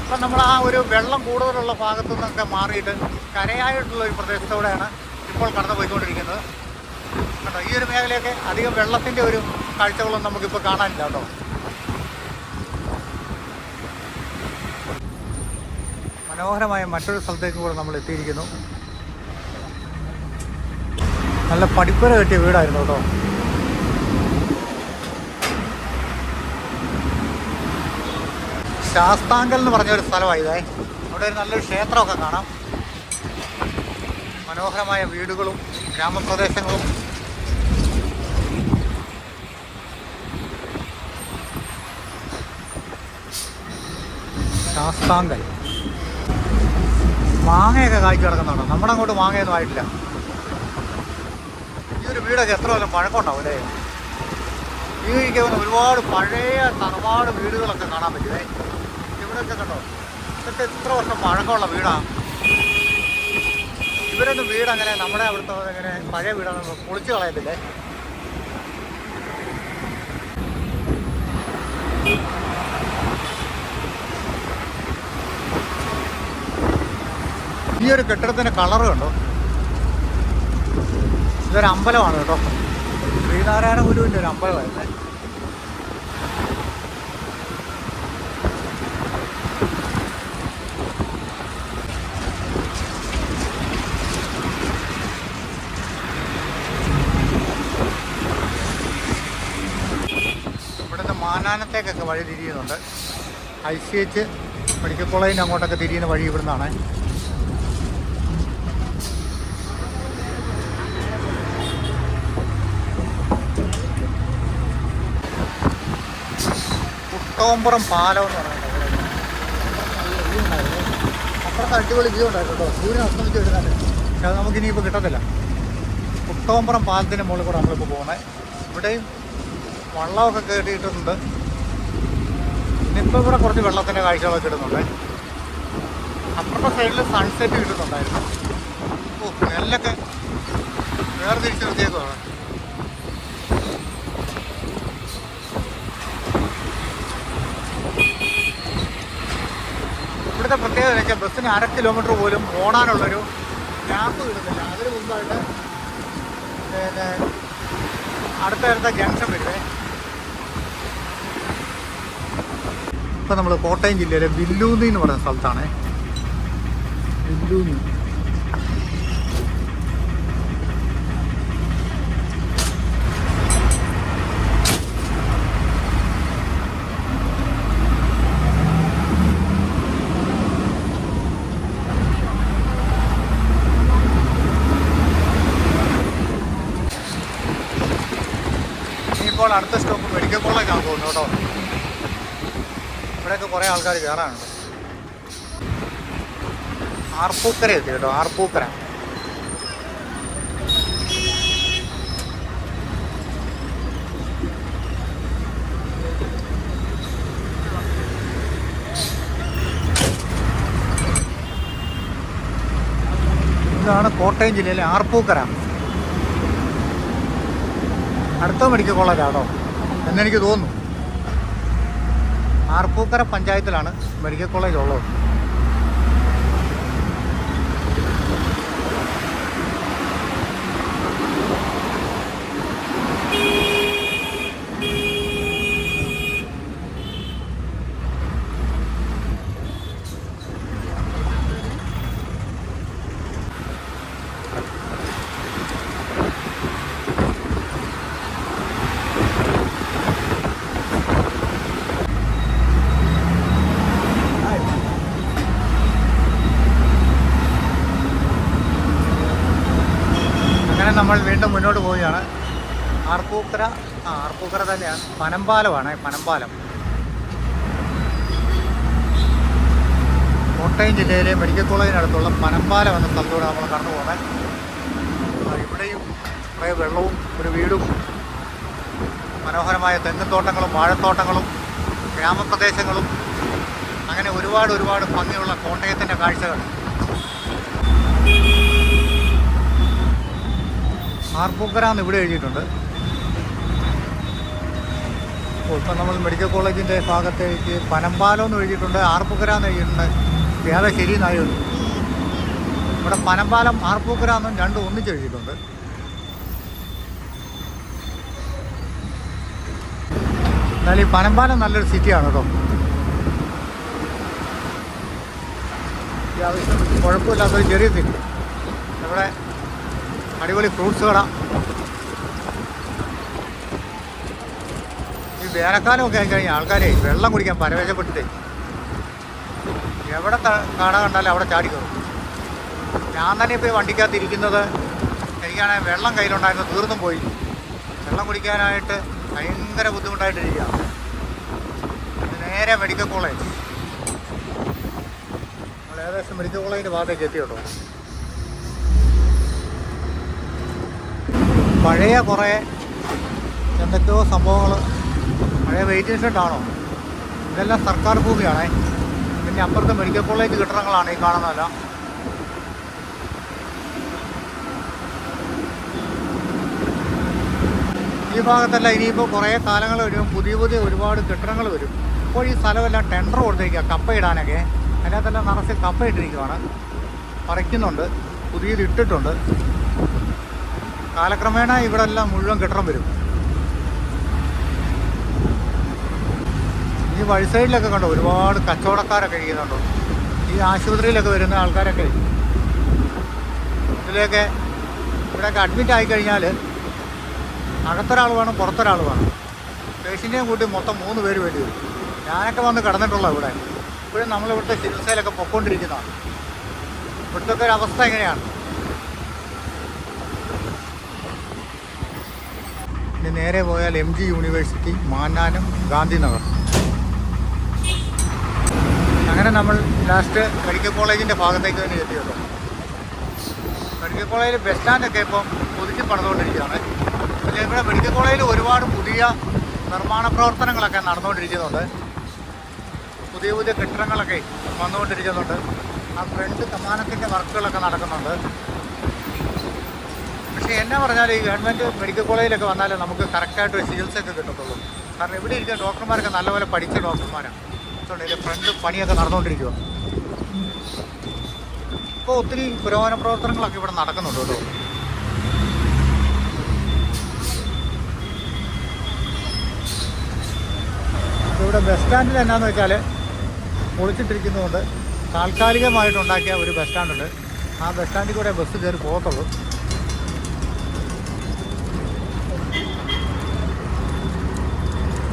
ഇപ്പം നമ്മൾ ആ ഒരു വെള്ളം കൂടുതലുള്ള ഭാഗത്തു നിന്നൊക്കെ മാറിയിട്ട് കരയായിട്ടുള്ള ഒരു പ്രദേശത്തോടെയാണ് ഇപ്പോൾ കടന്നു പോയിക്കൊണ്ടിരിക്കുന്നത് കേട്ടോ. ഈ ഒരു മേഖലയൊക്കെ അധികം വെള്ളത്തിൻ്റെ ഒരു കാഴ്ചകളൊന്നും നമുക്കിപ്പോൾ കാണാനില്ല കേട്ടോ. മനോഹരമായ മറ്റൊരു സ്ഥലത്തേക്ക് കൂടെ നമ്മൾ എത്തിയിരിക്കുന്നു. നല്ല പടിപ്പുര കെട്ടിയ വീടായിരുന്നു കേട്ടോ. ശാസ്താങ്കൽ എന്ന് പറഞ്ഞൊരു സ്ഥലമായതേ. അവിടെ ഒരു നല്ലൊരു ക്ഷേത്രമൊക്കെ കാണാം. മനോഹരമായ വീടുകളും ഗ്രാമപ്രദേശങ്ങളും. ശാസ്താങ്കൽ മാങ്ങയൊക്കെ കായ്ച്ചു കിടക്കുന്നുണ്ടോ? നമ്മുടെ അങ്ങോട്ട് മാങ്ങയൊന്നും ആയിട്ടില്ല. ഈ ഒരു വീടൊക്കെ എത്ര കൊല്ലം പഴക്കമുണ്ടാവും അല്ലേ? ഈ വഴിക്ക് ഒരുപാട് പഴയ തറവാട് വീടുകളൊക്കെ കാണാൻ പറ്റുമേ. ഇവിടെയൊക്കെ കണ്ടോ, ഇതൊക്കെ എത്ര വർഷം പഴക്കമുള്ള വീടാണ്. ഇവരൊന്നും വീടങ്ങനെ നമ്മുടെ അവിടുത്തെ ഇങ്ങനെ പഴയ വീടാണെന്ന് പൊളിച്ച് കളയത്തില്ലേ. ഈ ഒരു കെട്ടിടത്തിൻ്റെ കളറ് കണ്ടോ. ഇതൊരു അമ്പലമാണ് കേട്ടോ. ശ്രീനാരായണ ഗുരുവിൻ്റെ ഒരു അമ്പലമായിരുന്നേ. ഇവിടുന്ന് മാനാനത്തേക്കൊക്കെ വഴി തിരിയുന്നുണ്ട്. ICH മെഡിക്കൽ കോളേജിൻ്റെ അങ്ങോട്ടൊക്കെ തിരിയുന്ന വഴി ഇവിടുന്നാണ്. കുട്ടോമ്പുറം പാലം എന്ന് പറയുന്നത് നല്ല വ്യൂ ഉണ്ടായിരുന്നു. അപ്പുറത്ത് അടിപൊളി വ്യൂ ഉണ്ടായിരുന്നു കേട്ടോ. സൂര്യൻ അസ്തമിച്ച് വരുന്നുണ്ട്, പക്ഷെ അത് നമുക്കിനിയിപ്പോൾ കിട്ടത്തില്ല. കുട്ടോമ്പുറം പാലത്തിൻ്റെ മുകളിൽ കൂടെ നമ്മളിപ്പോൾ പോകുന്നത്. ഇവിടെയും വള്ളമൊക്കെ കയറ്റിയിട്ടുണ്ട്. ഇന്നിപ്പോൾ ഇവിടെ കുറച്ച് വെള്ളത്തിൻ്റെ കാഴ്ചകളൊക്കെ ഇടുന്നുണ്ട്. അപ്പുറത്തെ സൈഡിൽ സൺസെറ്റ് കിട്ടുന്നുണ്ടായിരുന്നു. നെല്ലൊക്കെ വേർതിരിച്ച് നിർത്തിയേക്കുവാണ്. ഇവിടുത്തെ പ്രത്യേകത വെച്ചാൽ ബസ്സിന് 1/2 കിലോമീറ്റർ പോലും ഓടാനുള്ളൊരു ഗ്യാപ്പ് കിട്ടുന്നില്ല. അതിന് മുമ്പായിട്ട് പിന്നെ അടുത്ത ജംഗ്ഷൻ വരുവേ. ഇപ്പം നമ്മൾ കോട്ടയം ജില്ലയിലെ വില്ലൂന്നി എന്ന് പറയുന്ന സ്ഥലത്താണ്. വില്ലൂന്നി ഇനിയിപ്പോൾ അടുത്ത സ്റ്റോപ്പ് മെഡിക്കൽ കോളേജാണ് തോന്നുന്നു കേട്ടോ. ഇവിടെയൊക്കെ കുറേ ആൾക്കാർ കയറാനുണ്ട്. ആർപ്പൂക്കര എത്തി കേട്ടോ. ആർപ്പൂക്കര ഇതാണ് കോട്ടയം ജില്ലയിലെ ആർപ്പൂക്കര. അടുത്ത മെഡിക്കൽ കോളേജാണോ എന്നെനിക്ക് തോന്നുന്നു. ആർപ്പൂക്കര പഞ്ചായത്തിലാണ് മെഡിക്കൽ കോളേജ് ഉള്ളത്. നമ്മൾ വീണ്ടും മുന്നോട്ട് പോവുകയാണ്. ആർപ്പൂക്കര തന്നെയാണ്. പനമ്പാലമാണ്. പനമ്പാലം കോട്ടയം ജില്ലയിലെ മെഡിക്കൽ കോളേജിനടുത്തുള്ള പനമ്പാലം എന്ന സ്ഥലത്തൂടെ നമ്മൾ കടന്നു പോകുന്നത്. ഇവിടെയും കുറേ വെള്ളവും ഒരു വീടും മനോഹരമായ തെങ്ങുതോട്ടങ്ങളും വാഴത്തോട്ടങ്ങളും ഗ്രാമപ്രദേശങ്ങളും അങ്ങനെ ഒരുപാട് ഭംഗിയുള്ള കോട്ടയത്തിൻ്റെ കാഴ്ചകൾ. ആർപ്പൂക്കര എന്ന് ഇവിടെ എഴുതിയിട്ടുണ്ട്. ഇപ്പം നമ്മൾ മെഡിക്കൽ കോളേജിൻ്റെ ഭാഗത്തേക്ക് പനമ്പാലം എന്ന് എഴുതിയിട്ടുണ്ട്, ആർപ്പൂക്കര എന്ന് എഴുതിയിട്ടുണ്ട്. ഏതാ ശരിയെന്നായിരുന്നു. ഇവിടെ പനമ്പാലം ആർപ്പൂക്കര എന്നും രണ്ടും ഒന്നിച്ച് എഴുതിയിട്ടുണ്ട്. എന്നാലും ഈ പനമ്പാലം നല്ലൊരു സിറ്റിയാണ് കേട്ടോ. അത്യാവശ്യം കുഴപ്പമില്ലാത്തൊരു ചെറിയ സിറ്റി. ഇവിടെ അടിപൊളി ഫ്രൂട്ട്സ് കട. ഈ വേനൽക്കാലമൊക്കെ ആയിക്കഴിഞ്ഞാൽ ആൾക്കാരെ വെള്ളം കുടിക്കാൻ പരവേശപ്പെട്ടിട്ടേ എവിടെ കട കണ്ടാലും അവിടെ ചാടി കയറും. ഞാൻ തന്നെ ഇപ്പോൾ ഈ വണ്ടിക്കകത്ത് ഇരിക്കുന്നത് എനിക്കാണെങ്കിൽ വെള്ളം കയ്യിലുണ്ടായിരുന്നു, തീർന്നും പോയി. വെള്ളം കുടിക്കാനായിട്ട് ഭയങ്കര ബുദ്ധിമുട്ടായിട്ടിരിക്കുകയാണ്. നേരെ മെഡിക്കൽ കോളേജ്. നമ്മൾ ഏകദേശം മെഡിക്കൽ കോളേജിൻ്റെ ഭാഗത്തേക്ക് എത്തി കേട്ടോ. പഴയ കുറേ എന്തൊക്കെയോ സംഭവങ്ങൾ, പഴയ വെയിറ്റിംഗ് ഷെഡാണോ, ഇതെല്ലാം സർക്കാർ ഭൂമിയാണേ. പിന്നെ അപ്പുറത്ത് മെഡിക്കൽ കോളേജ് കെട്ടിടങ്ങളാണ് ഈ കാണുന്നതല്ല. ഈ ഭാഗത്തല്ല ഇനിയിപ്പോൾ കുറേ കാലങ്ങൾ വരും, പുതിയ ഒരുപാട് കെട്ടിടങ്ങൾ വരും. ഇപ്പോൾ ഈ സ്ഥലമെല്ലാം ടെൻഡർ കൊടുത്തിരിക്കുക കപ്പയിടാനൊക്കെ. അതിനകത്തെല്ലാം നിറച്ച് കപ്പയിട്ടിരിക്കുകയാണ്, പറിക്കുന്നുണ്ട്, പുതിയത് ഇട്ടിട്ടുണ്ട്. കാലക്രമേണ ഇവിടെ എല്ലാം മുഴുവൻ കെട്ടിടം വരും. ഈ വഴി സൈഡിലൊക്കെ കണ്ടോ ഒരുപാട് കച്ചവടക്കാരൊക്കെ ഇരിക്കുന്നുണ്ടോ. ഈ ആശുപത്രിയിലൊക്കെ വരുന്ന ആൾക്കാരൊക്കെ ഇതിലേക്ക് ഇവിടെയൊക്കെ അഡ്മിറ്റ് ആയിക്കഴിഞ്ഞാൽ അകത്തൊരാൾ വേണം, പുറത്തൊരാൾ വേണം. പേഷ്യൻ്റെയും കൂട്ടി മൊത്തം 3 പേര് വേണ്ടി വരും. ഞാനൊക്കെ വന്ന് കിടന്നിട്ടുള്ള ഇവിടെ. ഇപ്പോഴും നമ്മളിവിടുത്തെ ചികിത്സയിലൊക്കെ പൊയ്ക്കൊണ്ടിരിക്കുന്നതാണ്. ഇവിടുത്തെ ഒരു അവസ്ഥ എങ്ങനെയാണ്. ഇനി നേരെ പോയാൽ MG യൂണിവേഴ്സിറ്റി, മാന്നാനം, ഗാന്ധിനഗർ. അങ്ങനെ നമ്മൾ ലാസ്റ്റ് മെഡിക്കൽ കോളേജിൻ്റെ ഭാഗത്തേക്ക് തന്നെ എത്തിയല്ലോ. മെഡിക്കൽ കോളേജിൽ ബസ് സ്റ്റാൻഡൊക്കെ ഇപ്പം പുതുക്കി പണിതുകൊണ്ടിരിക്കുകയാണ്. പിന്നെ ഇവിടെ മെഡിക്കൽ കോളേജിൽ ഒരുപാട് പുതിയ നിർമ്മാണ പ്രവർത്തനങ്ങളൊക്കെ നടന്നുകൊണ്ടിരിക്കുന്നുണ്ട്. പുതിയ കെട്ടിടങ്ങളൊക്കെ വന്നുകൊണ്ടിരിക്കുന്നുണ്ട്. ആ ഫ്രണ്ട് കമാനത്തിൻ്റെ വർക്കുകളൊക്കെ നടക്കുന്നുണ്ട്. പക്ഷേ എന്നാ പറഞ്ഞാൽ ഈ ഗവൺമെൻറ് മെഡിക്കൽ കോളേജിലൊക്കെ വന്നാലേ നമുക്ക് കറക്റ്റായിട്ടൊരു ചികിത്സയൊക്കെ കിട്ടത്തുള്ളൂ. കാരണം ഇവിടെ ഇരിക്കുന്ന ഡോക്ടർമാരൊക്കെ നല്ലപോലെ പഠിച്ച ഡോക്ടർമാരാണ്. അതുകൊണ്ട് ഇതിൻ്റെ ഫ്രണ്ട് പണിയൊക്കെ നടന്നുകൊണ്ടിരിക്കുക. ഇപ്പോൾ ഒത്തിരി പുരോഗമന പ്രവർത്തനങ്ങളൊക്കെ ഇവിടെ നടക്കുന്നുണ്ട് കേട്ടോ. ഇവിടെ ബസ് സ്റ്റാൻഡിൽ എന്നാന്ന് വെച്ചാൽ പൊളിച്ചിട്ടിരിക്കുന്നതുകൊണ്ട് താൽക്കാലികമായിട്ടുണ്ടാക്കിയ ഒരു ബസ് സ്റ്റാൻഡുണ്ട്. ആ ബസ് സ്റ്റാൻഡിൽ കൂടെ ബസ് കയറി പോകത്തുള്ളൂ.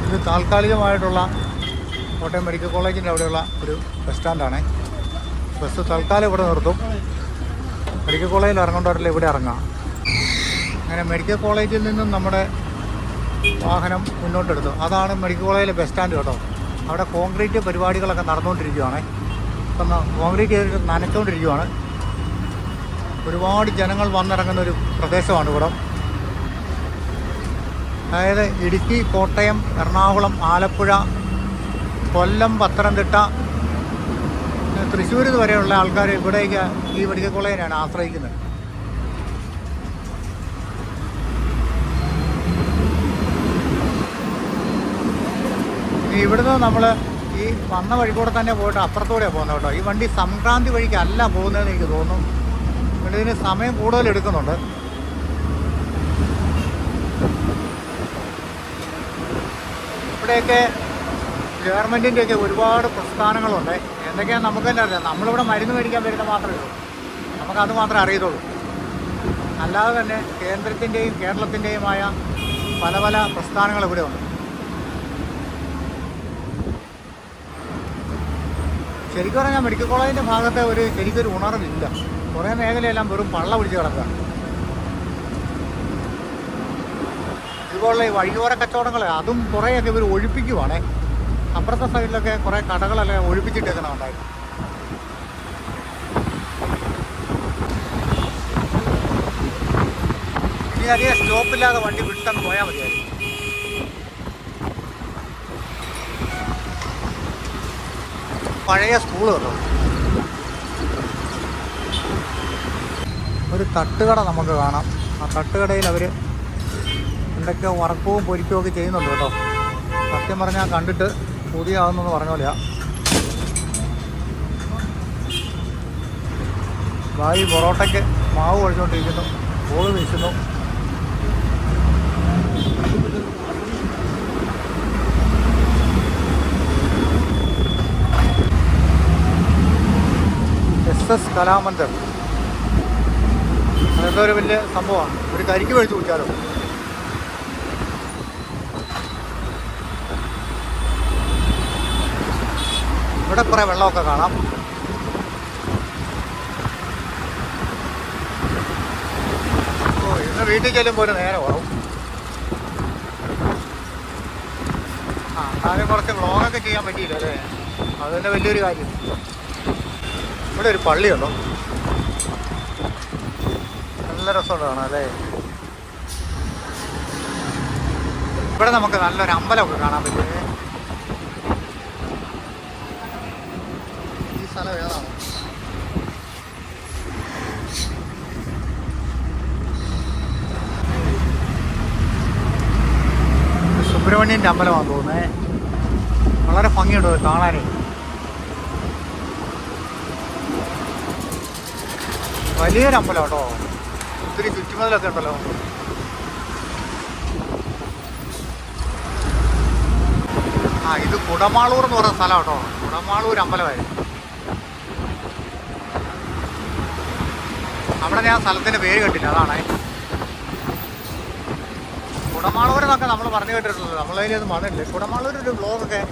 ഇത് താൽക്കാലികമായിട്ടുള്ള കോട്ടയം മെഡിക്കൽ കോളേജിൻ്റെ അവിടെയുള്ള ഒരു ബസ് സ്റ്റാൻഡാണ്. ബസ് തൽക്കാലം ഇവിടെ നിർത്തും. മെഡിക്കൽ കോളേജിൽ ഇറങ്ങേണ്ടവരല്ല ഇവിടെ ഇറങ്ങാം. അങ്ങനെ മെഡിക്കൽ കോളേജിൽ നിന്നും നമ്മുടെ വാഹനം മുന്നോട്ടെടുത്തു. അതാണ് മെഡിക്കൽ കോളേജിലെ ബസ് സ്റ്റാൻഡ് കേട്ടോ. അവിടെ കോൺക്രീറ്റ് പരിപാടികളൊക്കെ നടന്നുകൊണ്ടിരിക്കുകയാണ്. ഇപ്പം കോൺക്രീറ്റ് ചെയ്തിട്ട് നനച്ചുകൊണ്ടിരിക്കുകയാണ്. ഒരുപാട് ജനങ്ങൾ വന്നിറങ്ങുന്ന ഒരു പ്രദേശമാണ് ഇവിടെ. അതായത് ഇടുക്കി, കോട്ടയം, എറണാകുളം, ആലപ്പുഴ, കൊല്ലം, പത്തനംതിട്ട, തൃശ്ശൂർ വരെയുള്ള ആൾക്കാർ ഇവിടേക്ക് ഈ മെഡിക്കൽ കോളേജിനാണ് ആശ്രയിക്കുന്നത്. ഇവിടുന്ന് നമ്മൾ ഈ വന്ന വഴി കൂടെ തന്നെ പോയിട്ട് അപ്പുറത്തൂടെയാണ് പോകുന്നത് കേട്ടോ. ഈ വണ്ടി സംക്രാന്തി വഴിക്കല്ല പോകുന്നതെന്ന് എനിക്ക് തോന്നുന്നു. ഇവിടെ ഇതിന് സമയം കൂടുതൽ എടുക്കുന്നുണ്ട്. ഇവിടെയൊക്കെ ഗവൺമെൻറ്റിൻ്റെയൊക്കെ ഒരുപാട് പ്രസ്ഥാനങ്ങളുണ്ട്. എന്തൊക്കെയാണ് നമുക്ക് തന്നെ അറിയാം. നമ്മളിവിടെ മരുന്ന് മേടിക്കാൻ വരുന്ന മാത്രമേ ഉള്ളൂ, നമുക്കത് മാത്രമേ അറിയത്തുള്ളൂ. അല്ലാതെ തന്നെ കേന്ദ്രത്തിൻ്റെയും കേരളത്തിൻ്റെയുമായ പല പല പ്രസ്ഥാനങ്ങൾ ഇവിടെ ഉണ്ട്. ശരിക്കും പറഞ്ഞാൽ മെഡിക്കൽ കോളേജിൻ്റെ ഭാഗത്തെ ശരിക്കൊരു ഉണർവില്ല. കുറേ മേഖലയെല്ലാം വെറും പള്ള പിടിച്ച് കിടക്കുക. ഇതുപോലുള്ള ഈ വഴിയോര കച്ചവടങ്ങൾ അതും കുറേയൊക്കെ ഇവർ ഒഴിപ്പിക്കുവാണേ. അപ്പുറത്തെ സൈഡിലൊക്കെ കുറേ കടകളെല്ലാം ഒഴിപ്പിച്ചിട്ടേക്കണമുണ്ടായിരുന്നു. ഇനി അധികം സ്റ്റോപ്പില്ലാതെ വണ്ടി വിട്ടങ്ങ് പോയാൽ മതിയായിരുന്നു. പഴയ സ്കൂൾ കേട്ടോ. ഒരു തട്ടുകട നമുക്ക് കാണാം. ആ തട്ടുകടയിൽ അവർ എന്തൊക്കെയോ വറക്കവും പൊരിക്കുകയും ഒക്കെ ചെയ്യുന്നുണ്ട് കേട്ടോ. സത്യം പറഞ്ഞാൽ കണ്ടിട്ട് പുതിയാകുന്നെന്ന് പറഞ്ഞ പോലെയാ. ഭായി പൊറോട്ടയ്ക്ക് മാവ് കഴിച്ചുകൊണ്ടിരിക്കുന്നു, ബോൾ വീശുന്നു. SS കലാമന്ദിർ അതൊക്കെ ഒരു വലിയ സംഭവമാണ്. ഒരു കരിക്ക് മേടിച്ച് കുടിച്ചാലോ. ഇവിടെ കുറേ വെള്ളമൊക്കെ കാണാം. ഇന്ന് വീട്ടിൽ ചെല്ലുമ്പോൾ ഒരു നേരം ആവും. ആദ്യം കുറച്ച് വ്ളോഗൊക്കെ ചെയ്യാൻ പറ്റിയില്ല അല്ലേ, അത് തന്നെ വലിയൊരു കാര്യം. ഇവിടെ ഒരു പള്ളിയുണ്ടോ, നല്ല രസമുണ്ട് കാണാം അല്ലേ. ഇവിടെ നമുക്ക് നല്ലൊരു അമ്പലമൊക്കെ കാണാൻ പറ്റും. ഈ സ്ഥലം ഏതാണ്? സുബ്രഹ്മണ്യൻ്റെ അമ്പലമാണെന്ന് തോന്നുന്നേ. വളരെ ഭംഗിയുണ്ട് കാണാനേ. വലിയൊരു അമ്പലം കേട്ടോ. ഒത്തിരി ചുറ്റുമതിലൊക്കെ ഉണ്ടല്ലോ. ഇത് കുടമാളൂർ എന്ന് പറയുന്ന സ്ഥലം കേട്ടോ. കുടമാളൂർ അമ്പലമായിരുന്നു. അവിടെ ഞാൻ സ്ഥലത്തിൻ്റെ പേര് കേട്ടില്ല, അതാണേ. കുടമാളൂർ എന്നൊക്കെ നമ്മൾ പറഞ്ഞു കേട്ടിട്ടുള്ളത്, നമ്മളതിലൊന്നും വന്നിട്ടില്ല. കുടമാളൂരൊരു വ്ളോഗൊക്കെ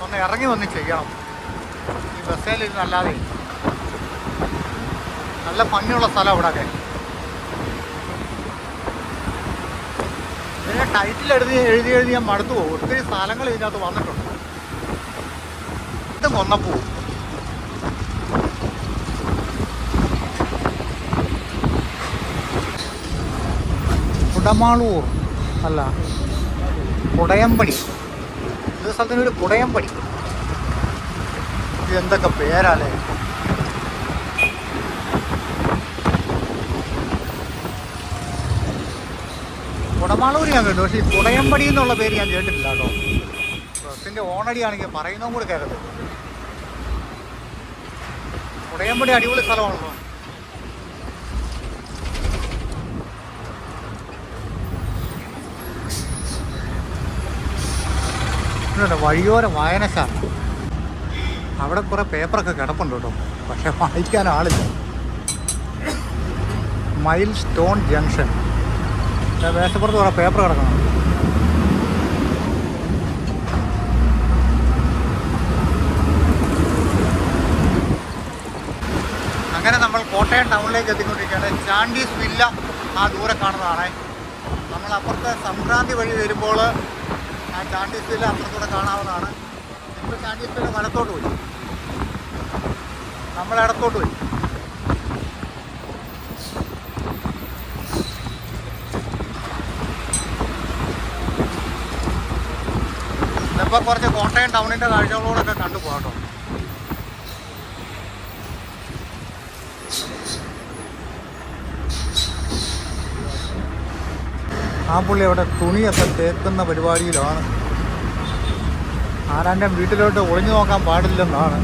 ഒന്ന് ഇറങ്ങി വന്ന് ചെയ്യണം. ഈ ബസ്സിൽ അല്ലാതെ നല്ല ഭംഗിയുള്ള സ്ഥലം ഇവിടെയൊക്കെ. ഇതിനെ ടൈറ്റിൽ എഴുതി ഞാൻ മടുത്തു പോകും. ഒത്തിരി സ്ഥലങ്ങൾ ഇതിനകത്ത് വന്നിട്ടുണ്ട്. ഇത് കൊന്നപ്പൂ. കുടമാളൂർ അല്ല, കുടയമ്പടി. ഇത് സ്ഥലത്തിനൊരു കുടയമ്പടി. ഇതെന്തൊക്കെ പേരാല്ലേ. കുടമാളൂർ ഞാൻ കേട്ടു, പക്ഷേ ഈ കുടയമ്പടി എന്നുള്ള പേര് ഞാൻ കേട്ടിട്ടില്ല കേട്ടോ. ബസ്സിൻ്റെ ഓണടിയാണെങ്കിൽ പറയുന്നതും കൂടി കേൾക്കത്തില്ല. കുടയമ്പടി അടിപൊളി സ്ഥലമാണല്ലോ. ഇതുണ്ട് വഴിയോര വായനശാല. അവിടെ കുറേ പേപ്പറൊക്കെ കിടപ്പുണ്ട് കേട്ടോ, പക്ഷെ വായിക്കാൻ ആളില്ല. മൈൽ സ്റ്റോൺ ജംഗ്ഷൻ, മേശപ്പുറത്ത് കുറേ പേപ്പർ കിടക്കണം. അങ്ങനെ നമ്മൾ കോട്ടയം ടൗണിലേക്ക് എത്തിക്കൊണ്ടിരിക്കുകയാണ്. ചാണ്ടീസ് വില്ല ആ ദൂരെ കാണുന്നതാണ്. നമ്മൾ അപ്പുറത്തെ സംക്രാന്തി വഴി വരുമ്പോൾ ആ ചാണ്ടീസ് വില്ല അപ്പുറത്തൂടെ കാണാവുന്നതാണ്. ഇപ്പോൾ ചാണ്ടീസ് വില്ല വലത്തോട്ട് പോയി, നമ്മൾ ഇടത്തോട്ട് പോയി. ഇതിപ്പോൾ കുറച്ച് കോട്ടയം ടൗണിൻ്റെ കാഴ്ചകളോടൊക്കെ കണ്ടു പോകട്ടോ. ആ പുള്ളി അവിടെ തുണിയൊക്കെ തേക്കുന്ന പരിപാടിയിലാണ്. ആരാൻ്റെ വീട്ടിലോട്ട് ഒളിഞ്ഞു നോക്കാൻ പാടില്ലെന്നാണ്.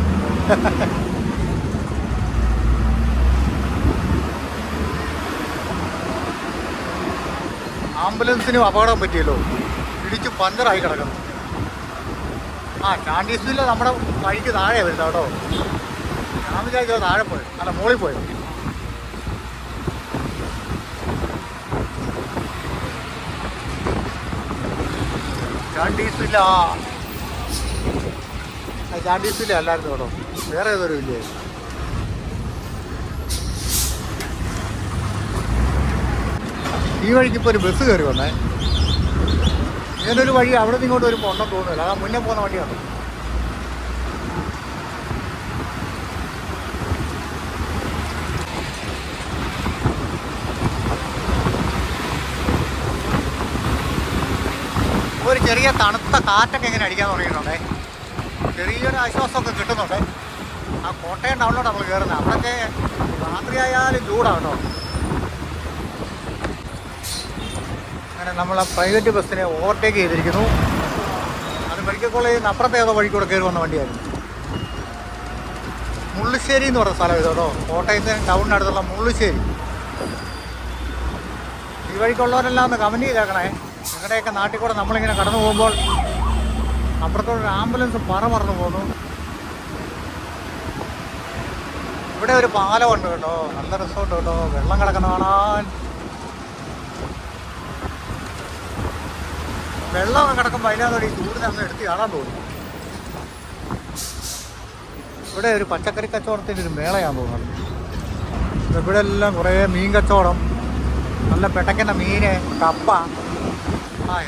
ആംബുലൻസിനും അപകടം പറ്റിയല്ലോ, ഇടിച്ച് പഞ്ചറായി കിടക്കുന്നു. ചാണ്ടീസിൽ നമ്മുടെ വഴിക്ക് താഴെ വരുന്നത് കേട്ടോ. ഞാൻ വിചാരിച്ചത് താഴെ പോയി, അല്ല മുകളിൽ പോയി. ചാണ്ടീസില്ല, ചാണ്ടീസില്ല അല്ലായിരുന്നു കേട്ടോ, വേറെ ഏതൊരു ഇല്ലേ. ഈ വഴിക്ക് ഇപ്പോൾ ഒരു ബസ് കയറി വന്നേ. ഇങ്ങനൊരു വഴി അവിടെ നിന്ന് ഇങ്ങോട്ട് വരുമ്പോൾ ഉണ്ടെന്ന് തോന്നുന്നില്ല. അതാ മുന്നേ പോകുന്ന വണ്ടിയാണ്. ഒരു ചെറിയ തണുത്ത കാറ്റൊക്കെ എങ്ങനെ അടിക്കാൻ തുടങ്ങിയിട്ടുണ്ടേ. ചെറിയൊരു ആശ്വാസമൊക്കെ കിട്ടുന്നുണ്ട്. ആ കോട്ടയം ടൗണിലോട്ട് നമ്മൾ കയറുന്നത്. അവിടെയൊക്കെ രാത്രിയായാലും ചൂടാണ് കേട്ടോ. അങ്ങനെ നമ്മൾ ആ പ്രൈവറ്റ് ബസ്സിനെ ഓവർടേക്ക് ചെയ്തിരിക്കുന്നു. അത് മെഡിക്കൽ കോളേജിൽ നിന്ന് അപ്പുറത്തെ ഏതോ വഴിക്കൂടെ കയറി വന്ന വണ്ടിയായിരുന്നു. മുള്ളുശ്ശേരി എന്ന് പറയുന്ന സ്ഥലം ഇതോട്ടോ, കോട്ടയത്തിന് ടൗണിനടുത്തുള്ള മുള്ളുശ്ശേരി. ഈ വഴിക്കുള്ളവരെല്ലാം ഒന്ന് കമൻറ്റ് ചെയ്തേക്കണേ. നിങ്ങളുടെയൊക്കെ നാട്ടിൽ കൂടെ നമ്മളിങ്ങനെ കടന്നു പോകുമ്പോൾ അപ്പുറത്തോടൊരു ആംബുലൻസ് പറന്നു പോകുന്നു. ഇവിടെ ഒരു പാലമുണ്ട് കേട്ടോ, നല്ല രസമുണ്ട് കേട്ടോ, വെള്ളം കിടക്കുന്ന കാണാൻ. വെള്ളമൊക്കെ കിടക്കുമ്പോൾ അതിനകത്തോടെ ഈ ചൂടിനെ അങ്ങ് എടുത്ത് കാണാൻ തോന്നും. ഇവിടെ ഒരു പച്ചക്കറി കച്ചവടത്തിൻ്റെ ഒരു മേളയാന്ന് തോന്നുന്നത്. ഇവിടെ എല്ലാം കുറേ മീൻ കച്ചവടം, നല്ല പെട്ടക്കുന്ന മീന്, കപ്പ,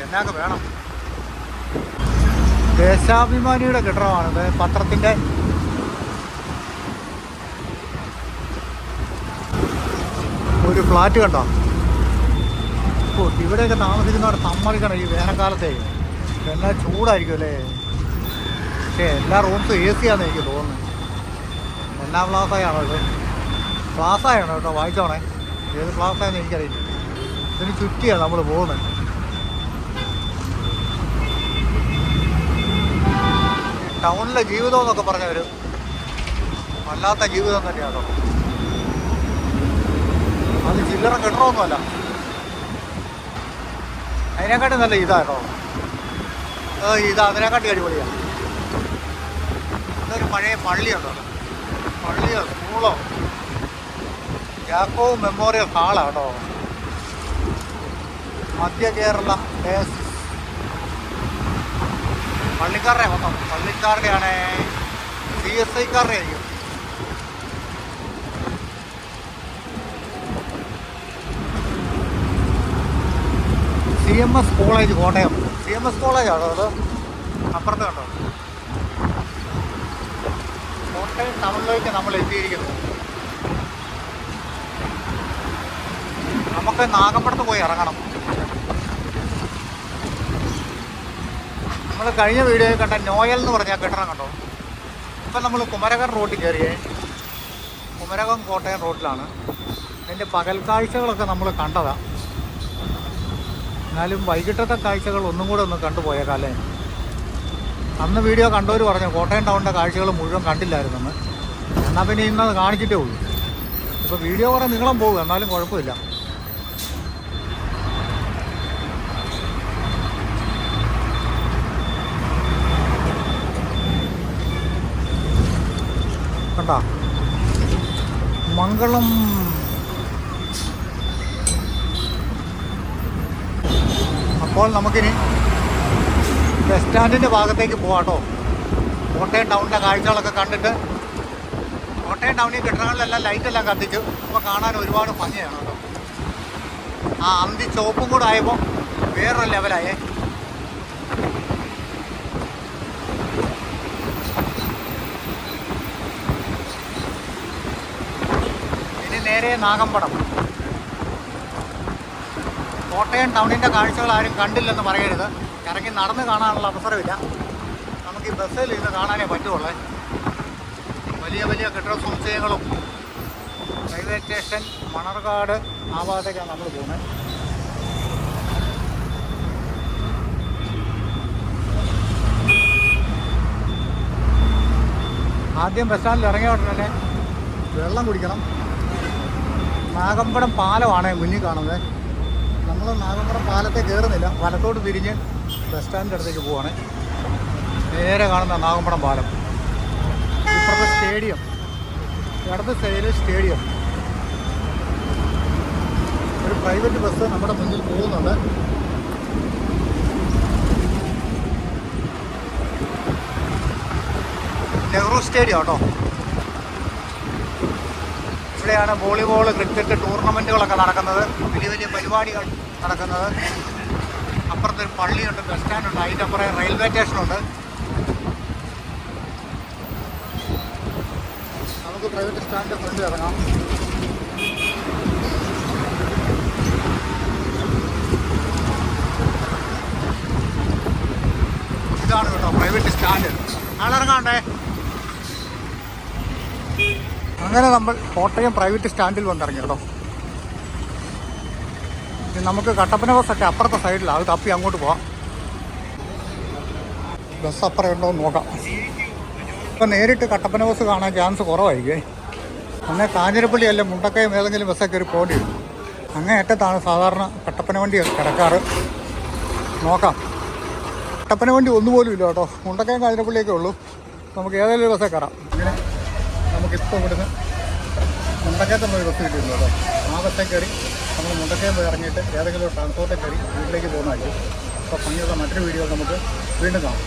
എന്നൊക്കെ വേണം. ദേശാഭിമാനിയുടെ കെട്ടിടമാണിത്, പത്രത്തിൻ്റെ. ഒരു ഫ്ലാറ്റ് കണ്ടോ. ഇവിടെയൊക്കെ താമസിക്കുന്നവർ സമ്മതിക്കണം ഈ വേനൽക്കാലത്തെ. എന്നാ ചൂടായിരിക്കും അല്ലേ. പക്ഷേ എല്ലാ റൂംസും എ സി ആണെന്ന് എനിക്ക് തോന്നുന്നത്. എന്നാ പ്ലാസയാണോ ഇത്? പ്ലാസയാണോ കേട്ടോ, വായിച്ചോണേ. ഏത് പ്ലാസയെന്ന് എനിക്കറിയില്ല. ഇതിന് ചുറ്റിയാണ് നമ്മൾ പോകുന്നത്. ടൗണിലെ ജീവിതം എന്നൊക്കെ പറഞ്ഞവർ വല്ലാത്ത ജീവിതം തന്നെയാണോ. അത് ചില്ലറ കെട്ടണമൊന്നുമല്ല, അതിനെക്കാട്ടും നല്ല ഇതാട്ടോ. അതിനെക്കാട്ടി അടിപൊളിയാണ്. ഇതൊരു പഴയ പള്ളിയുണ്ടോ, പള്ളിയോ സ്കൂളോ, യാക്കോബ് മെമ്മോറിയൽ ഹാളാട്ടോ. മധ്യ കേരള പള്ളിക്കാരുടെ മൊത്തം പള്ളിക്കാരുടെയാണ്. CSIക്കാരുടെ ആയിരിക്കും. CMS college Kottayam. CMS കോളേജാണോ അത്? അപ്പുറത്ത് കണ്ടോ. കോട്ടയം ടൗണിലേക്ക് നമ്മൾ എത്തിയിരിക്കുന്നു. നമുക്ക് നാഗമ്പടത്ത് പോയി ഇറങ്ങണം. നമ്മൾ കഴിഞ്ഞ വീഡിയോയിൽ കണ്ട നോയൽ എന്ന് പറഞ്ഞാൽ കെട്ടിടം കണ്ടോ. ഇപ്പം നമ്മൾ കുമരകം റോഡിൽ കയറിയേ. കുമരകം കോട്ടയം റോഡിലാണ്. അതിൻ്റെ പകൽ കാഴ്ചകളൊക്കെ നമ്മൾ കണ്ടതാണ്. എന്നാലും വൈകിട്ടത്തെ കാഴ്ചകൾ ഒന്നും കൂടെ ഒന്ന് കണ്ടുപോയേക്കാല്ലേ. അന്ന് വീഡിയോ കണ്ടവർ പറഞ്ഞു കോട്ടയം ടൗണിൻ്റെ കാഴ്ചകൾ മുഴുവൻ കണ്ടില്ലായിരുന്നെന്ന്. എന്നാൽ പിന്നെ ഇന്നത് കാണിച്ചിട്ടേ ഉള്ളൂ. ഇപ്പോൾ വീഡിയോ കുറേ നീളം പോകും, എന്നാലും കുഴപ്പമില്ല. കണ്ടാ മംഗളം. അപ്പോൾ നമുക്കിനി ബസ് സ്റ്റാൻഡിൻ്റെ ഭാഗത്തേക്ക് പോകാട്ടോ. കോട്ടയം ടൗണിൻ്റെ കാഴ്ചകളൊക്കെ കണ്ടിട്ട്. കോട്ടയം ടൗണിൽ കെട്ടിടങ്ങളിലെല്ലാം ലൈറ്റെല്ലാം കത്തിച്ചു. അപ്പോൾ കാണാൻ ഒരുപാട് ഭംഗിയാണ് കേട്ടോ. അന്തി ചുവപ്പും കൂടെ ആയപ്പോൾ വേറൊരു ലെവലായേ. ഇനി നേരെ നാഗമ്പടം. കോട്ടയം ടൗണിൻ്റെ കാഴ്ചകൾ ആരും കണ്ടില്ലെന്ന് പറയരുത്. ഇറങ്ങി നടന്ന് കാണാനുള്ള അവസരമില്ല. നമുക്ക് ഈ ബസ്സിൽ ഇരുന്ന് കാണാനേ പറ്റുള്ളൂ. വലിയ വലിയ കെട്ടിട സമുച്ചയങ്ങളും റെയിൽവേ സ്റ്റേഷൻ, മണർകാട് ആ ഭാഗത്തേക്കാണ് നമ്മൾ പോകുന്നത്. ആദ്യം ബസ് സ്റ്റാൻഡിൽ ഇറങ്ങിയ ഉടനെ തന്നെ വെള്ളം കുടിക്കണം. നാഗമ്പടം പാലമാണ് മുന്നിൽ കാണുന്നത്. നമ്മൾ നാഗമ്പടം പാലത്തെ കയറുന്നില്ല, വലത്തോട്ട് തിരിഞ്ഞ് ബസ് സ്റ്റാൻഡിൻ്റെ അടുത്തേക്ക് പോവാണ്. നേരെ കാണുന്ന നാഗമ്പടം പാലം. ഇപ്പുറത്തെ സ്റ്റേഡിയം, ഇടത് സൈഡിൽ സ്റ്റേഡിയം. ഒരു പ്രൈവറ്റ് ബസ് നമ്മുടെ മുന്നിൽ പോകുന്നുണ്ട്. നെഹ്റു സ്റ്റേഡിയം കേട്ടോ. ഇവിടെയാണ് വോളിബോൾ, ക്രിക്കറ്റ് ടൂർണമെൻറ്റുകളൊക്കെ നടക്കുന്നത്, വലിയ വലിയ പരിപാടികൾ നടക്കുന്നത്. അപ്പുറത്തൊരു പള്ളിയുണ്ട്, ബസ് സ്റ്റാൻഡുണ്ട്, അതിൻ്റെ അപ്പുറം റെയിൽവേ സ്റ്റേഷനുണ്ട്. നമുക്ക് പ്രൈവറ്റ് സ്റ്റാൻഡിൻ്റെ ഫ്രണ്ടിൽ ഇറങ്ങാം. ഇതാണ് കേട്ടോ പ്രൈവറ്റ് സ്റ്റാൻഡ്. ആളിറങ്ങാണ്ടേ. അങ്ങനെ നമ്മൾ കോട്ടയം പ്രൈവറ്റ് സ്റ്റാൻഡിൽ വന്നിറങ്ങി കേട്ടോ. നമുക്ക് കട്ടപ്പന ബസ്സൊക്കെ അപ്പുറത്തെ സൈഡിലാണ്, അത് തപ്പി അങ്ങോട്ട് പോവാം. ബസ് അപ്പുറം ഉണ്ടോ എന്ന് നോക്കാം. ഇപ്പം നേരിട്ട് കട്ടപ്പന ബസ് കാണാൻ ചാൻസ് കുറവായിരിക്കേ. അങ്ങനെ കാഞ്ഞിരപ്പള്ളി അല്ല മുണ്ടക്കയം ഏതെങ്കിലും ബസ്സൊക്കെ ഒരു പോണ്ടി വരും. അങ്ങേ അറ്റത്താണ് സാധാരണ കട്ടപ്പന വണ്ടി കിടക്കാറ്. നോക്കാം. കട്ടപ്പന വണ്ടി ഒന്നുപോലും ഇല്ല കേട്ടോ. മുണ്ടക്കയം കാഞ്ഞിരപ്പള്ളിയൊക്കെ ഉള്ളൂ. നമുക്ക് ഏതെങ്കിലും ബസ്സേ കയറാം. അങ്ങനെ നമുക്കിപ്പോൾ ഇവിടുന്ന് മുണ്ടക്കയത്തുള്ളൊരു ബസ് കിട്ടിയിരുന്നു കേട്ടോ. ആ ബസ്സേ കയറി നമ്മൾ മുണ്ടക്കയം പോയി ഇറങ്ങിയിട്ട് ഏതെങ്കിലും ട്രാൻസ്പോർട്ടിൽ കയറി വീട്ടിലേക്ക് പോകുന്നതായിരിക്കും. അപ്പോൾ ഭംഗിയുള്ള മറ്റൊരു വീഡിയോ നമുക്ക് വീണ്ടും കാണാം.